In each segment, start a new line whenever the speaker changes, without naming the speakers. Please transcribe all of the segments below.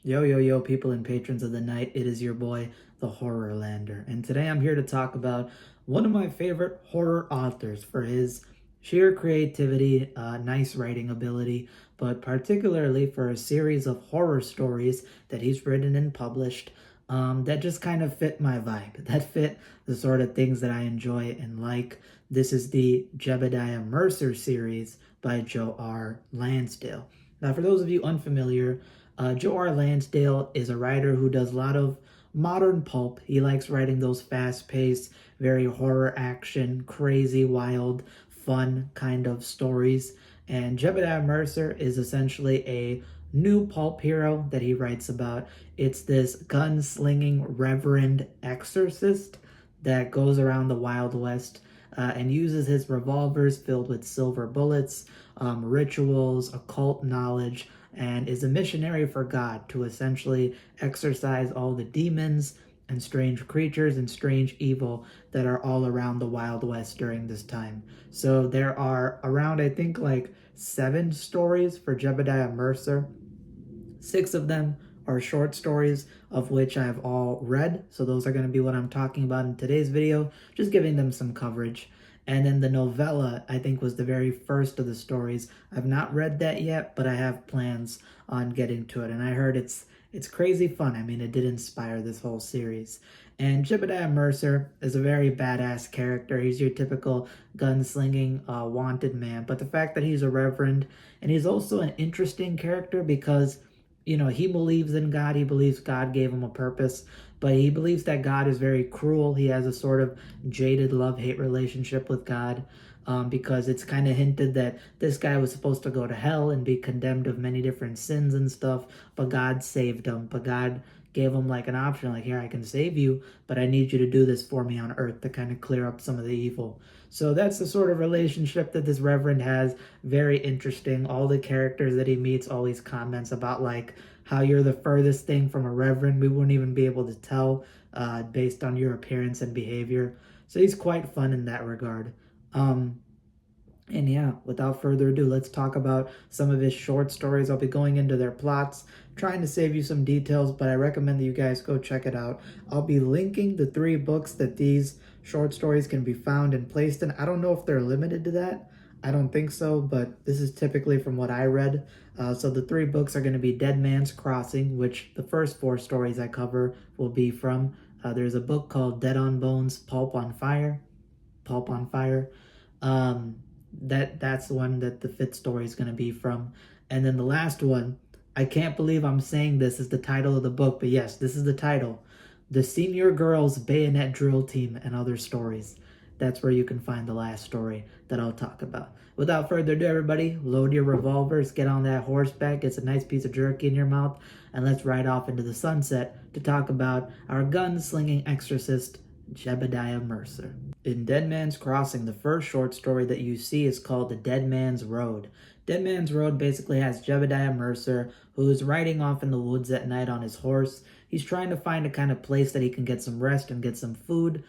Yo, yo, yo, people and patrons of the night, it is your boy, the Horror Lander, and today I'm here to talk about one of my favorite horror authors for his sheer creativity, nice writing ability, but particularly for a series of horror stories that he's written and published that just kind of fit my vibe, that fit the sort of things that I enjoy and like. This is the Jedidiah Mercer series by Joe R. Lansdale. Now, for those of you unfamiliar, Joe R. Lansdale is a writer who does a lot of modern pulp. He likes writing those fast-paced, very horror action, crazy, wild, fun kind of stories. And Jedidiah Mercer is essentially a new pulp hero that he writes about. It's this gunslinging Reverend exorcist that goes around the Wild West and uses his revolvers filled with silver bullets, rituals, occult knowledge, and is a missionary for God to essentially exorcise all the demons and strange creatures and strange evil that are all around the Wild West during this time. So there are around, I think, like 7 stories for Jedidiah Mercer. 6 of them are short stories, of which I've all read. So those are going to be what I'm talking about in today's video, just giving them some coverage. And then the novella, I think, was the very first of the stories. I've not read that yet, but I have plans on getting to it. And I heard it's crazy fun. I mean, it did inspire this whole series. And Jedidiah Mercer is a very badass character. He's your typical gunslinging wanted man. But the fact that he's a reverend, and he's also an interesting character because he believes in God. He believes God gave him a purpose, but he believes that God is very cruel. He has a sort of jaded love-hate relationship with God because it's kind of hinted that this guy was supposed to go to hell and be condemned of many different sins and stuff, but God saved him. But God gave him like an option, like, here, I can save you, but I need you to do this for me on earth to kind of clear up some of the evil. So that's the sort of relationship that this Reverend has. Very interesting. All the characters that he meets always comments about like how you're the furthest thing from a Reverend. We wouldn't even be able to tell based on your appearance and behavior. So he's quite fun in that regard. And yeah, without further ado, let's talk about some of his short stories. I'll be going into their plots, trying to save you some details, but I recommend that you guys go check it out. I'll be linking the 3 books that these short stories can be found and placed in. I don't know if they're limited to that. I don't think so, but this is typically from what I read. So the 3 books are going to be Dead Man's Crossing, which the first 4 stories I cover will be from. There's a book called Dead on Bones, Pulp on Fire. Pulp on Fire. That's the one that the 5th story is going to be from. And then the last one, I can't believe I'm saying this is the title of the book, but yes, this is the title. The Senior Girls Bayonet Drill Team and Other Stories. That's where you can find the last story that I'll talk about. Without further ado, everybody, load your revolvers, get on that horseback, get a nice piece of jerky in your mouth, and let's ride off into the sunset to talk about our gunslinging exorcist, Jedidiah Mercer. In Dead Man's Crossing, the first short story that you see is called The Dead Man's Road. Dead Man's Road basically has Jedidiah Mercer, who is riding off in the woods at night on his horse. He's trying to find a kind of place that he can get some rest and get some food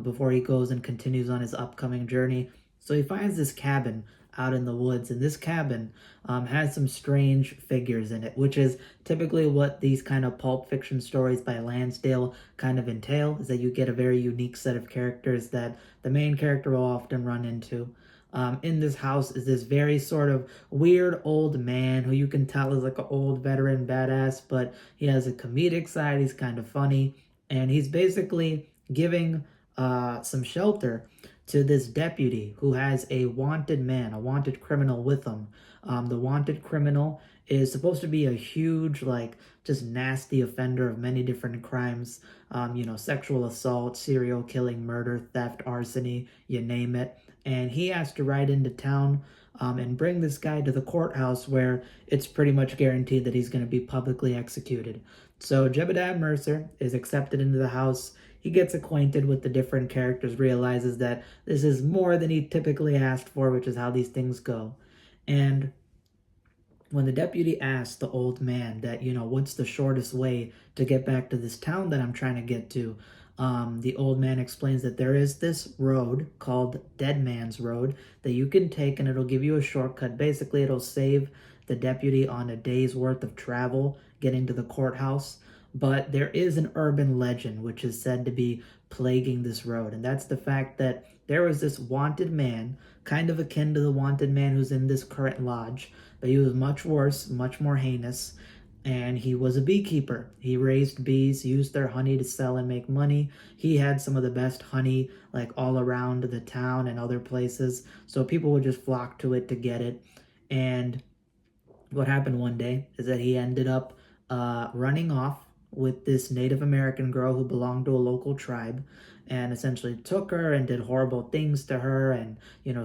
before he goes and continues on his upcoming journey. So he finds this cabin out in the woods, and this cabin has some strange figures in it, which is typically what these kind of pulp fiction stories by Lansdale kind of entail, is that you get a very unique set of characters that the main character will often run into. In this house is this very sort of weird old man who you can tell is like an old veteran badass, but he has a comedic side. He's kind of funny, and he's basically giving some shelter to this deputy who has a wanted man, a wanted criminal with him. The wanted criminal is supposed to be a huge, like, just nasty offender of many different crimes, sexual assault, serial killing, murder, theft, arson, you name it. And he has to ride into town and bring this guy to the courthouse where it's pretty much guaranteed that he's going to be publicly executed. So Jedidiah Mercer is accepted into the house. He gets acquainted with the different characters, realizes that this is more than he typically asked for, which is how these things go. And when the deputy asks the old man that, what's the shortest way to get back to this town that I'm trying to get to, the old man explains that there is this road called Dead Man's Road that you can take, and it'll give you a shortcut. Basically, it'll save the deputy on a day's worth of travel getting to the courthouse. But there is an urban legend which is said to be plaguing this road, and that's the fact that there was this wanted man, kind of akin to the wanted man who's in this current lodge, but he was much worse, much more heinous, and he was a beekeeper. He raised bees, used their honey to sell and make money. He had some of the best honey like all around the town and other places, so people would just flock to it to get it. And what happened one day is that he ended up running off with this Native American girl who belonged to a local tribe, and essentially took her and did horrible things to her, and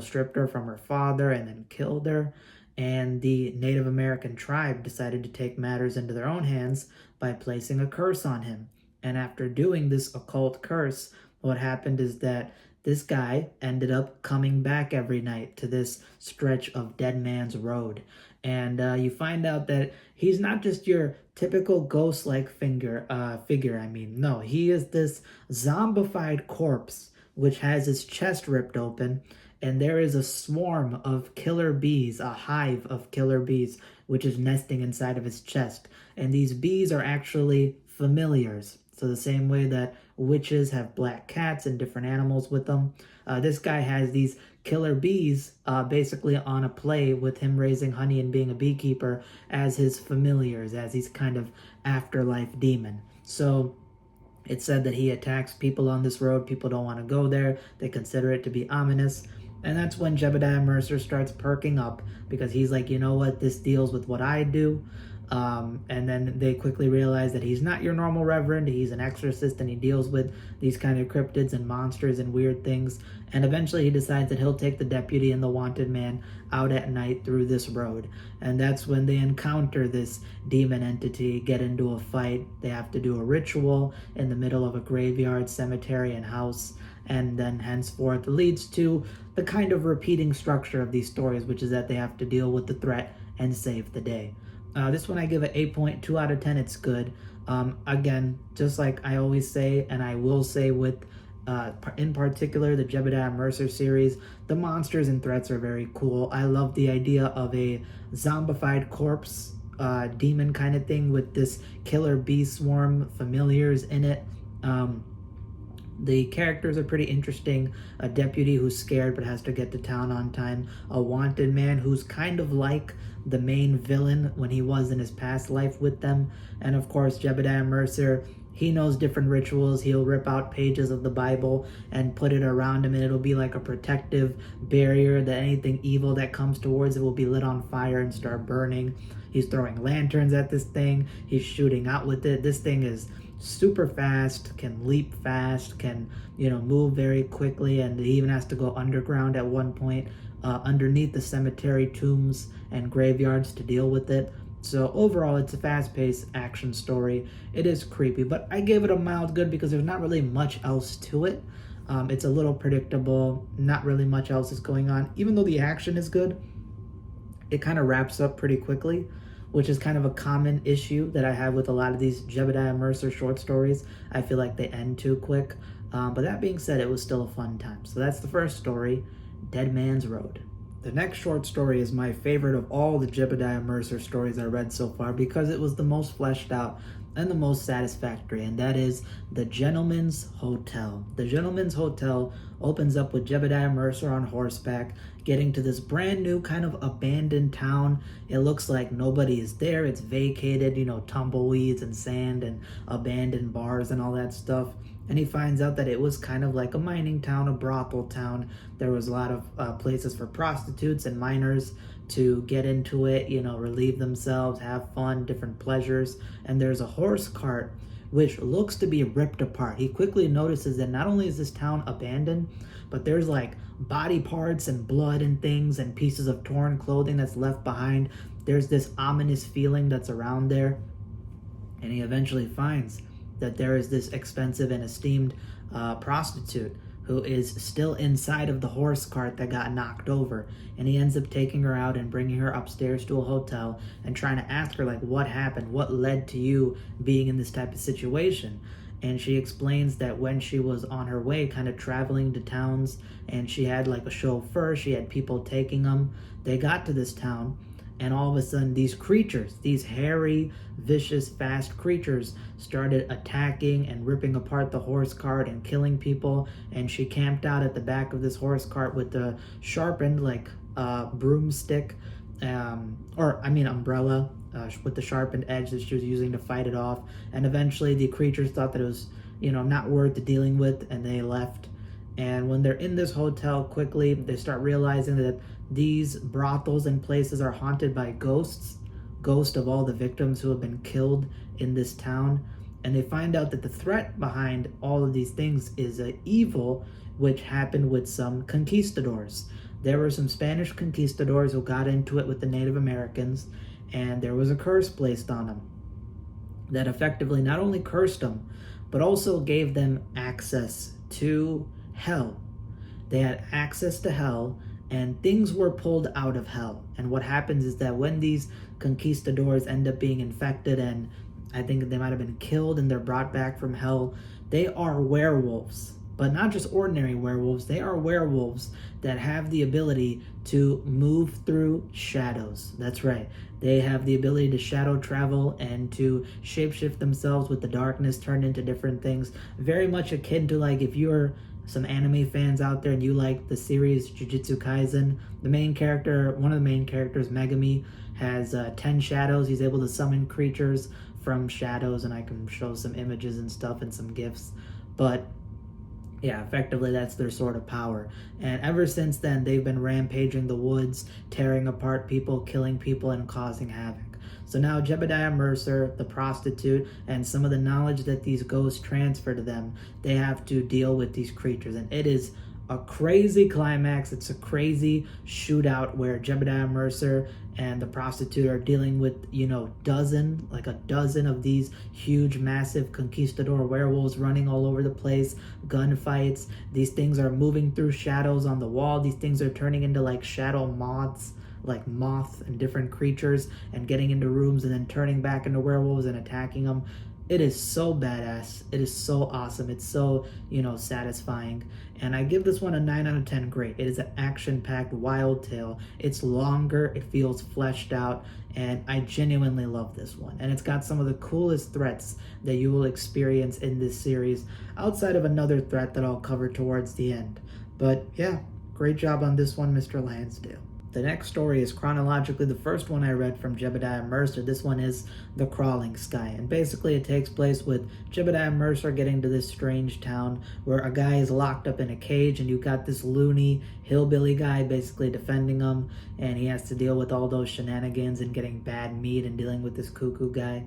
stripped her from her father and then killed her. And the Native American tribe decided to take matters into their own hands by placing a curse on him. And after doing this occult curse, what happened is that this guy ended up coming back every night to this stretch of Dead Man's Road. And you find out that he's not just your typical ghost-like figure. No, he is this zombified corpse which has his chest ripped open, and there is a swarm of killer bees, a hive of killer bees, which is nesting inside of his chest. And these bees are actually familiars. So the same way that witches have black cats and different animals with them, this guy has these killer bees basically on a play with him raising honey and being a beekeeper as his familiars, as his kind of afterlife demon. So it's said that he attacks people on this road. People don't want to go there. They consider it to be ominous. And that's when Jedidiah Mercer starts perking up, because he's like, you know what, this deals with what I do. And then they quickly realize that he's not your normal reverend. He's an exorcist, and he deals with these kind of cryptids and monsters and weird things. And eventually he decides that he'll take the deputy and the wanted man out at night through this road. And that's when they encounter this demon entity, get into a fight. They have to do a ritual in the middle of a graveyard, cemetery, and house. And then henceforth leads to the kind of repeating structure of these stories, which is that they have to deal with the threat and save the day. This one I give it 8.2 out of 10. It's good. Again, just like I always say, and I will say with, in particular, the Jedidiah Mercer series, the monsters and threats are very cool. I love the idea of a zombified corpse demon kind of thing with this killer bee swarm familiars in it. The characters are pretty interesting. A deputy who's scared but has to get to town on time. A wanted man who's kind of like the main villain when he was in his past life with them. And of course, Jedidiah Mercer, he knows different rituals. He'll rip out pages of the Bible and put it around him, and it'll be like a protective barrier that anything evil that comes towards it will be lit on fire and start burning. He's throwing lanterns at this thing. He's shooting out with it. This thing is super fast, can leap fast, can move very quickly, and he even has to go underground at one point, underneath the cemetery tombs and graveyards to deal with it. So overall, it's a fast-paced action story. It is creepy, but I gave it a mild good because there's not really much else to it. It's a little predictable, not really much else is going on. Even though the action is good, it kind of wraps up pretty quickly, which is kind of a common issue that I have with a lot of these Jedidiah Mercer short stories. I feel like they end too quick. But that being said, it was still a fun time. So that's the first story, Dead Man's Road. The next short story is my favorite of all the Jedidiah Mercer stories I read so far because it was the most fleshed out and the most satisfactory, and that is The Gentleman's Hotel. The Gentleman's Hotel opens up with Jedidiah Mercer on horseback, getting to this brand new kind of abandoned town. It looks like nobody is there. It's vacated, tumbleweeds and sand and abandoned bars and all that stuff. And he finds out that it was kind of like a mining town, a brothel town. There was a lot of places for prostitutes and minors to get into it, relieve themselves, have fun, different pleasures. And there's a horse cart which looks to be ripped apart. He quickly notices that not only is this town abandoned, but there's like body parts and blood and things and pieces of torn clothing that's left behind. There's this ominous feeling that's around there. And he eventually finds that there is this expensive and esteemed prostitute who is still inside of the horse cart that got knocked over. And he ends up taking her out and bringing her upstairs to a hotel and trying to ask her, like, what happened? What led to you being in this type of situation? And she explains that when she was on her way kind of traveling to towns, and she had like a chauffeur, she had people taking them. They got to this town, And all of a sudden, these creatures, these hairy, vicious, fast creatures, started attacking and ripping apart the horse cart and killing people. And she camped out at the back of this horse cart with the sharpened, like, broomstick, umbrella, with the sharpened edge that she was using to fight it off. And eventually, the creatures thought that it was, not worth dealing with, and they left. And when they're in this hotel, quickly they start realizing that these brothels and places are haunted by ghosts of all the victims who have been killed in this town. And they find out that the threat behind all of these things is an evil which happened with some conquistadors. There were some Spanish conquistadors who got into it with the Native Americans, and there was a curse placed on them that effectively not only cursed them, but also gave them access to hell. They had access to hell, and things were pulled out of hell. And what happens is that when these conquistadors end up being infected, and I think they might have been killed and they're brought back from hell, they are werewolves. But not just ordinary werewolves, they are werewolves that have the ability to move through shadows. That's right. They have the ability to shadow travel and to shapeshift themselves with the darkness, turn into different things. Very much akin to, like, if you're some anime fans out there and you like the series Jujutsu Kaisen, one of the main characters, Megami, has 10 shadows. He's able to summon creatures from shadows, and I can show some images and stuff and some gifs. But yeah, effectively that's their sort of power. And ever since then, they've been rampaging the woods, tearing apart people, killing people, and causing havoc. So now Jedidiah Mercer, the prostitute, and some of the knowledge that these ghosts transfer to them, they have to deal with these creatures. And it is a crazy climax. It's a crazy shootout where Jedidiah Mercer and the prostitute are dealing with, a dozen of these huge, massive conquistador werewolves running all over the place, gunfights. These things are moving through shadows on the wall. These things are turning into like shadow moths, like moths and different creatures, and getting into rooms and then turning back into werewolves and attacking them. It is so badass. It is so awesome. It's so, satisfying. And I give this one a 9 out of 10 great. It is an action-packed wild tale. It's longer, it feels fleshed out, and I genuinely love this one. And it's got some of the coolest threats that you will experience in this series, outside of another threat that I'll cover towards the end. But yeah, great job on this one, Mr. Lansdale. The next story is chronologically the first one I read from Jedidiah Mercer. This one is The Crawling Sky. And basically it takes place with Jedidiah Mercer getting to this strange town where a guy is locked up in a cage, and you've got this loony hillbilly guy basically defending him, and he has to deal with all those shenanigans and getting bad meat and dealing with this cuckoo guy.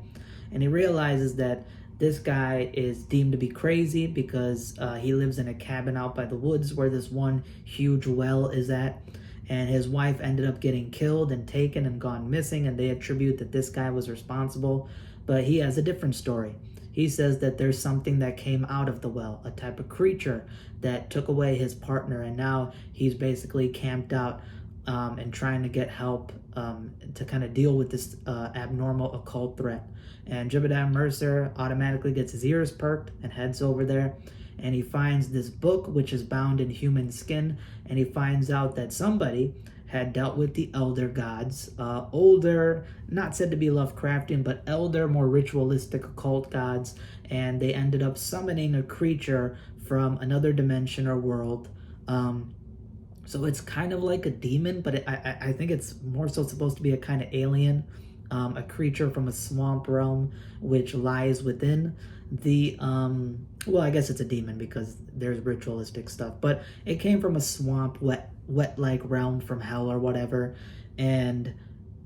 And he realizes that this guy is deemed to be crazy because he lives in a cabin out by the woods where this one huge well is at. And his wife ended up getting killed and taken and gone missing, and they attribute that this guy was responsible. But he has a different story. He says that there's something that came out of the well, a type of creature that took away his partner, and now he's basically camped out and trying to get help to kind of deal with this abnormal occult threat. And Jedidiah Mercer automatically gets his ears perked and heads over there. And he finds this book which is bound in human skin, and he finds out that somebody had dealt with the elder gods, older, not said to be Lovecraftian, but elder, more ritualistic occult gods, and they ended up summoning a creature from another dimension or world. So it's kind of like a demon, but I think it's more so supposed to be a kind of alien, a creature from a swamp realm which lies within the well, I guess it's a demon because there's ritualistic stuff, but it came from a swamp, wet like realm from hell or whatever. And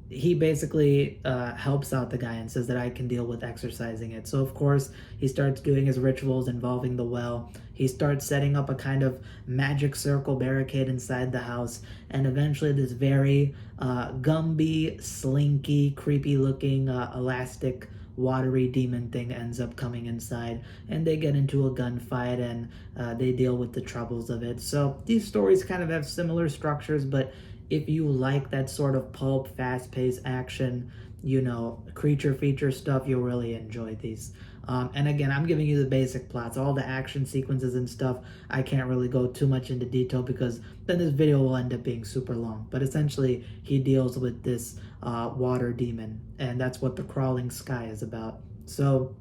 he basically helps out the guy and says that I can deal with exorcising it. So of course he starts doing his rituals involving the well. He starts setting up a kind of magic circle barricade inside the house, and eventually this very Gumby, slinky, creepy looking elastic watery demon thing ends up coming inside, and they get into a gunfight, and they deal with the troubles of it. So these stories kind of have similar structures, but if you like that sort of pulp, fast-paced action, creature feature stuff, you'll really enjoy these. And again, I'm giving you the basic plots, all the action sequences and stuff. I can't really go too much into detail because then this video will end up being super long. But essentially, he deals with this water demon, and that's what the Crawling Sky is about. So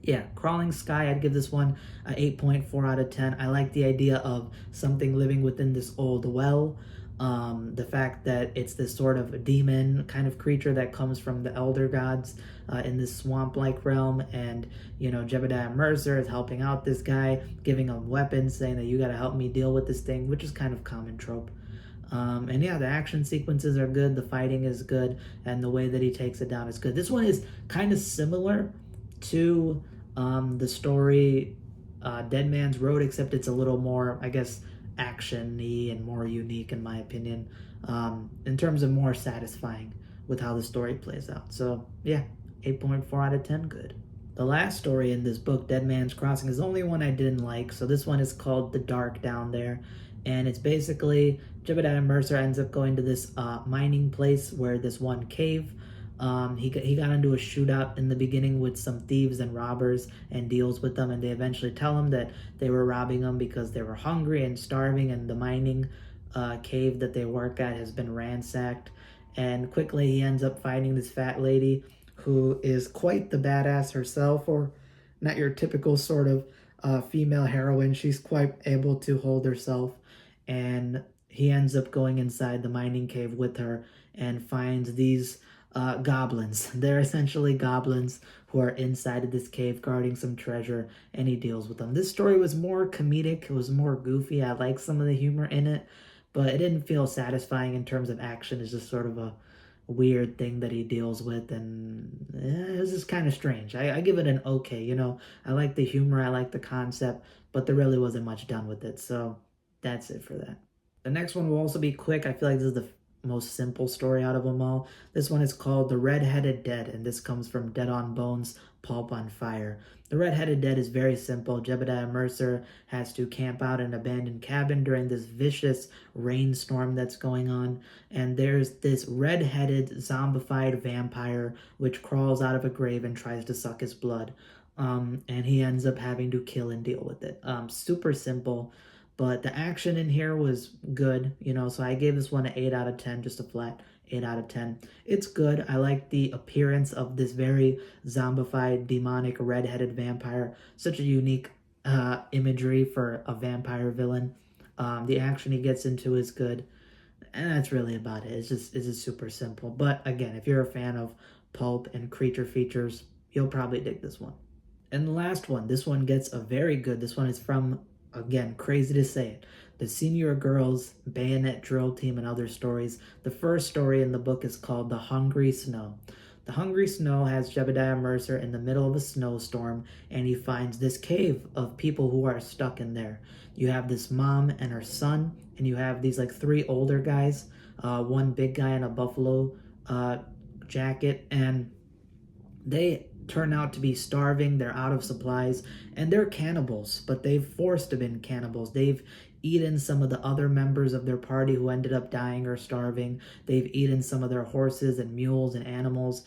yeah, Crawling Sky, I'd give this one a 8.4 out of 10. I like the idea of something living within this old well. The fact that it's this sort of demon kind of creature that comes from the elder gods in this swamp-like realm, and Jedidiah Mercer is helping out this guy, giving him weapons, saying that you got to help me deal with this thing, which is kind of common trope. And yeah, the action sequences are good, the fighting is good, and the way that he takes it down is good. This one is kind of similar to the story Dead Man's Road, except it's a little more, I guess, action-y and more unique in my opinion, in terms of more satisfying with how the story plays out. So yeah, 8.4 out of 10, good. The last story in this book, Dead Man's Crossing, is the only one I didn't like. So this one is called The Dark Down There, and it's basically Jedidiah Mercer ends up going to this mining place where this one cave. He got into a shootout in the beginning with some thieves and robbers and deals with them, and they eventually tell him that they were robbing him because they were hungry and starving, and the mining cave that they work at has been ransacked. And quickly he ends up fighting this fat lady who is quite the badass herself, or not your typical sort of female heroine. She's quite able to hold herself, and he ends up going inside the mining cave with her and finds these goblins. They're essentially goblins who are inside of this cave guarding some treasure, and he deals with them. This story was more comedic, it was more goofy. I like some of the humor in it, but it didn't feel satisfying in terms of action. It's just sort of a weird thing that he deals with, and it was just kind of strange. I give it an okay. I like the humor, I like the concept, but there really wasn't much done with it. So that's it for that. The next one will also be quick. I feel like this is the most simple story out of them all. This one is called The Red-Headed Dead, and this comes from Dead on Bones, Pulp on Fire. The Red-Headed Dead is very simple. Jedidiah Mercer has to camp out in an abandoned cabin during this vicious rainstorm that's going on, and there's this red-headed zombified vampire which crawls out of a grave and tries to suck his blood. And he ends up having to kill and deal with it. Super simple. But the action in here was good, so I gave this one an 8 out of 10, just a flat 8 out of 10. It's good. I like the appearance of this very zombified, demonic, red-headed vampire. Such a unique imagery for a vampire villain. The action he gets into is good, and that's really about it. It's just super simple. But again, if you're a fan of pulp and creature features, you'll probably dig this one. And the last one, this one gets a very good. This one is from, again, crazy to say it, the Senior Girls Bayonet Drill Team and Other Stories. The first story in the book is called The Hungry Snow. The Hungry Snow has Jedidiah Mercer in the middle of a snowstorm, and he finds this cave of people who are stuck in there. You have this mom and her son, and you have these like 3 older guys, one big guy in a buffalo jacket, and they turn out to be starving. They're out of supplies, and they're cannibals, but they've forced to been cannibals. They've eaten some of the other members of their party who ended up dying or starving. They've eaten some of their horses and mules and animals.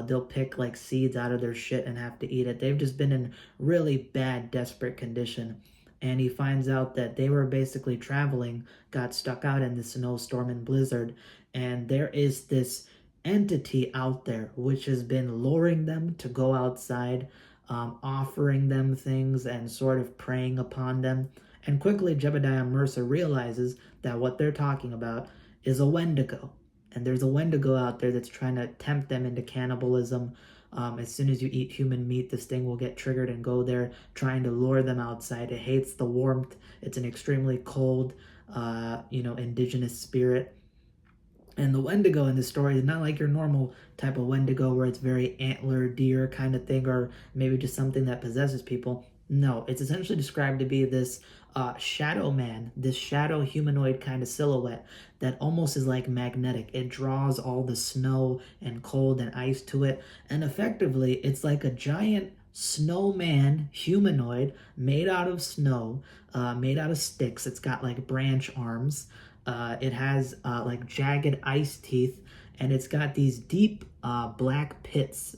They'll pick like seeds out of their shit and have to eat it. They've just been in really bad, desperate condition. And he finds out that they were basically traveling, got stuck out in the snowstorm and blizzard, and there is this entity out there which has been luring them to go outside, offering them things and sort of preying upon them. And quickly Jedidiah Mercer realizes that what they're talking about is a Wendigo, and there's a Wendigo out there that's trying to tempt them into cannibalism. As soon as you eat human meat, this thing will get triggered and go there, trying to lure them outside. It hates the warmth. It's an extremely cold indigenous spirit. And the Wendigo in this story is not like your normal type of Wendigo where it's very antler deer kind of thing, or maybe just something that possesses people. No, it's essentially described to be this shadow man, this shadow humanoid kind of silhouette that almost is like magnetic. It draws all the snow and cold and ice to it, and effectively it's like a giant snowman humanoid made out of snow, made out of sticks. It's got like branch arms. It has like jagged ice teeth, and it's got these deep black pits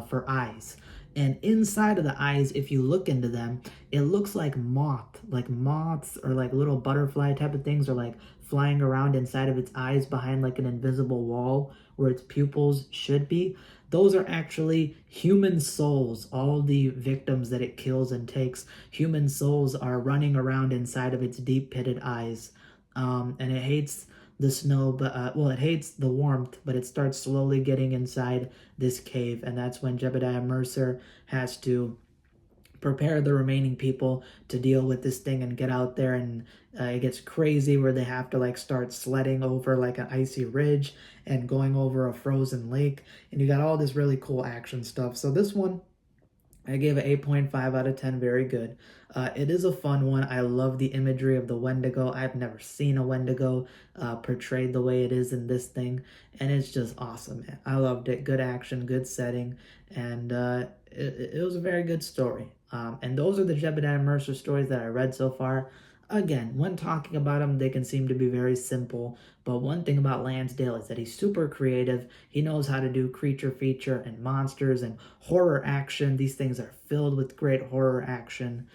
for eyes. And inside of the eyes, if you look into them, it looks like moths or like little butterfly type of things are like flying around inside of its eyes behind like an invisible wall where its pupils should be. Those are actually human souls. All the victims that it kills and takes, human souls are running around inside of its deep pitted eyes. And it hates the snow, but well, it hates the warmth, but it starts slowly getting inside this cave, and that's when Jedidiah Mercer has to prepare the remaining people to deal with this thing and get out there. And it gets crazy where they have to like start sledding over like an icy ridge and going over a frozen lake, and you got all this really cool action stuff. So this one I gave it 8.5 out of 10. Very good. It is a fun one. I love the imagery of the Wendigo. I've never seen a Wendigo portrayed the way it is in this thing, and it's just awesome, man. I loved it. Good action, good setting, and it was a very good story. And those are the Jedidiah Mercer stories that I read so far. Again, when talking about them, they can seem to be very simple, but one thing about Lansdale is that he's super creative. He knows how to do creature feature and monsters and horror action. These things are filled with great horror action.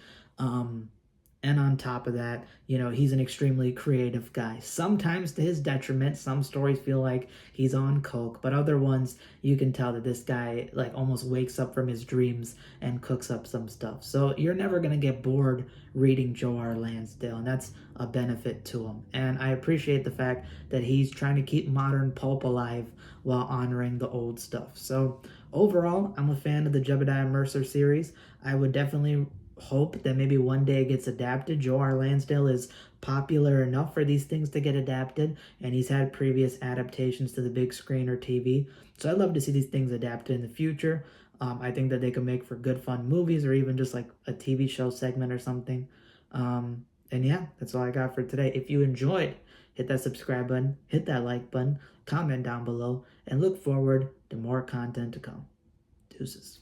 And on top of that, you know, he's an extremely creative guy. Sometimes to his detriment, some stories feel like he's on coke, but other ones, you can tell that this guy like almost wakes up from his dreams and cooks up some stuff. So you're never going to get bored reading Joe R. Lansdale, and that's a benefit to him. And I appreciate the fact that he's trying to keep modern pulp alive while honoring the old stuff. So overall, I'm a fan of the Jedidiah Mercer series. I would definitely hope that maybe one day it gets adapted. Joe R. Lansdale is popular enough for these things to get adapted, and he's had previous adaptations to the big screen or TV. So I'd love to see these things adapted in the future. I think that they could make for good fun movies or even just like a TV show segment or something. And yeah, that's all I got for today. If you enjoyed, hit that subscribe button, hit that like button, comment down below, and look forward to more content to come. Deuces.